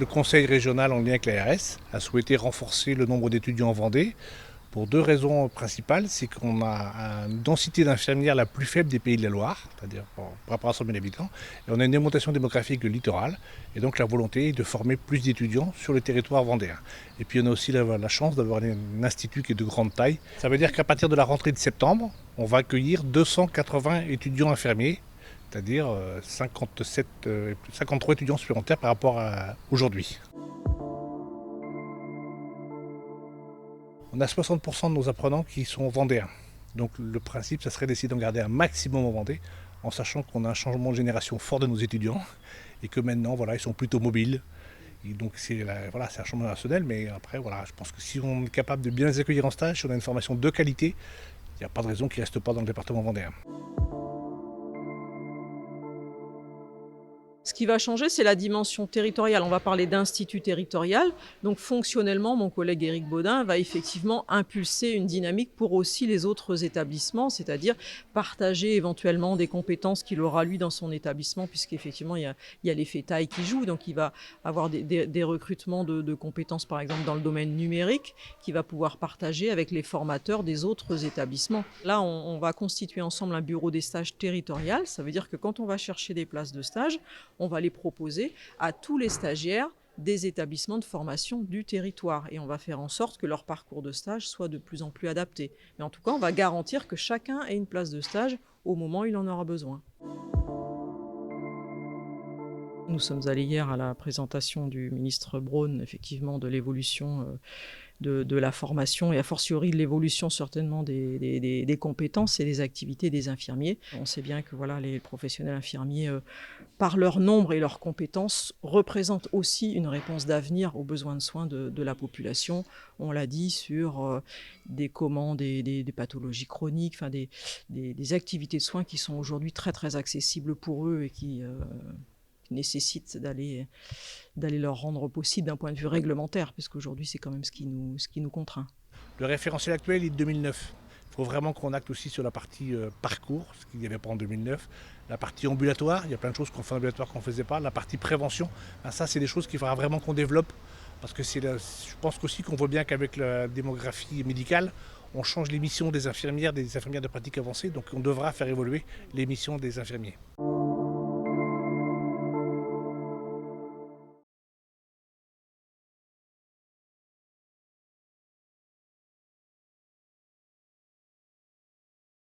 Le conseil régional en lien avec l'ARS a souhaité renforcer le nombre d'étudiants en Vendée pour deux raisons principales. C'est qu'on a une densité d'infirmières la plus faible des pays de la Loire, c'est-à-dire par rapport à 100 000 habitants, et on a une augmentation démographique du littoral, et donc la volonté est de former plus d'étudiants sur le territoire vendéen. Et puis on a aussi la chance d'avoir un institut qui est de grande taille. Ça veut dire qu'à partir de la rentrée de septembre, on va accueillir 280 étudiants infirmiers, c'est-à-dire 53 étudiants supplémentaires par rapport à aujourd'hui. On a 60% de nos apprenants qui sont vendéens. Donc le principe, ça serait d'essayer d'en garder un maximum en Vendée, en sachant qu'on a un changement de génération fort de nos étudiants, et que maintenant, voilà, ils sont plutôt mobiles. Et donc c'est un changement générationnel, mais après, voilà, je pense que si on est capable de bien les accueillir en stage, si on a une formation de qualité, il n'y a pas de raison qu'ils ne restent pas dans le département vendéen. Ce qui va changer, c'est la dimension territoriale. On va parler d'institut territorial. Donc fonctionnellement, mon collègue Éric Baudin va effectivement impulser une dynamique pour aussi les autres établissements, c'est-à-dire partager éventuellement des compétences qu'il aura lui dans son établissement, puisqu'effectivement il y a l'effet taille qui joue. Donc il va avoir des recrutements de compétences, par exemple dans le domaine numérique, qu'il va pouvoir partager avec les formateurs des autres établissements. Là, on va constituer ensemble un bureau des stages territorial. Ça veut dire que quand on va chercher des places de stage, on va les proposer à tous les stagiaires des établissements de formation du territoire. Et on va faire en sorte que leur parcours de stage soit de plus en plus adapté. Mais en tout cas, on va garantir que chacun ait une place de stage au moment où il en aura besoin. Nous sommes allés hier à la présentation du ministre Braun, effectivement, de l'évolution de la formation et a fortiori de l'évolution certainement des compétences et des activités des infirmiers. On sait bien que voilà, les professionnels infirmiers, par leur nombre et leurs compétences, représentent aussi une réponse d'avenir aux besoins de soins de la population. On l'a dit sur des pathologies chroniques, enfin des activités de soins qui sont aujourd'hui très très accessibles pour eux et qui nécessitent d'aller leur rendre possible d'un point de vue réglementaire, parce qu'aujourd'hui c'est quand même ce qui nous contraint. Le référentiel actuel est de 2009. Il faut vraiment qu'on acte aussi sur la partie parcours, ce qu'il n'y avait pas en 2009. La partie ambulatoire, il y a plein de choses qu'on fait en ambulatoire qu'on ne faisait pas. La partie prévention, ça c'est des choses qu'il faudra vraiment qu'on développe. Parce que je pense aussi qu'on voit bien qu'avec la démographie médicale, on change les missions des infirmières de pratique avancée. Donc on devra faire évoluer les missions des infirmiers.